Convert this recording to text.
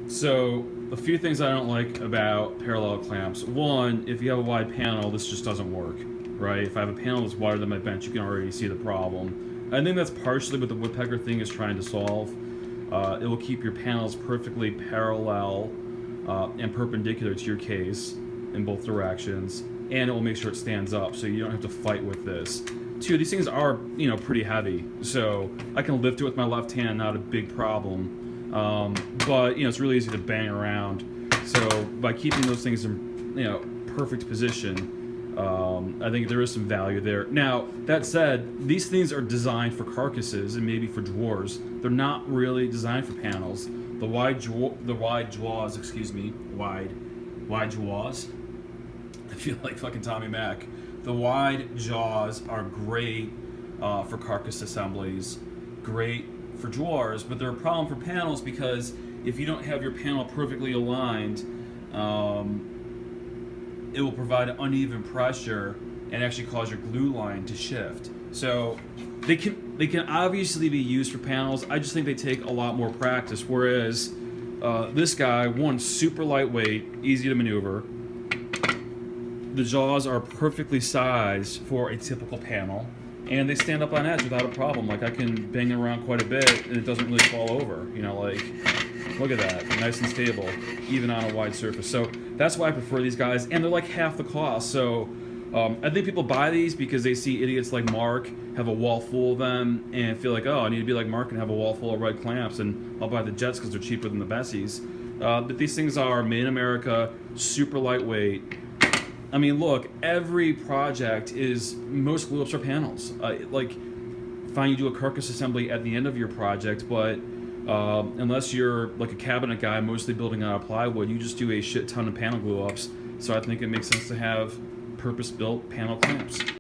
So, a few things I don't like about parallel clamps. One, if you have a wide panel, this just doesn't work, right? If I have a panel that's wider than my bench, you can already see the problem. I think that's partially what the woodpecker thing is trying to solve. It will keep your panels perfectly parallel and perpendicular to your case in both directions, and it will make sure it stands up, so you don't have to fight with this. Two, these things are, pretty heavy, so I can lift it with my left hand, not a big problem. But it's really easy to bang around. So by keeping those things in perfect position, I think there is some value there. Now that said, these things are designed for carcasses and maybe for drawers. They're not really designed for panels. The wide jaws, wide jaws. I feel like fucking Tommy Mac. The wide jaws are great for carcass assemblies, great for drawers, but they're a problem for panels because if you don't have your panel perfectly aligned, it will provide uneven pressure and actually cause your glue line to shift. So they can obviously be used for panels. I just think they take a lot more practice. Whereas this guy, one, super lightweight, easy to maneuver. The jaws are perfectly sized for a typical panel, and they stand up on edge without a problem. Like, I can bang it around quite a bit and it doesn't really fall over. Look at that, nice and stable, even on a wide surface. So that's why I prefer these guys, and they're like half the cost. So I think people buy these because they see idiots like Mark have a wall full of them and feel like, oh, I need to be like Mark and have a wall full of red clamps, and I'll buy the Jets because they're cheaper than the Bessies. But these things are made in America, super lightweight. I mean, look, every project is, most glue ups are panels. Fine, you do a carcass assembly at the end of your project, but unless you're like a cabinet guy, mostly building out of plywood, you just do a shit ton of panel glue ups. So I think it makes sense to have purpose-built panel clamps.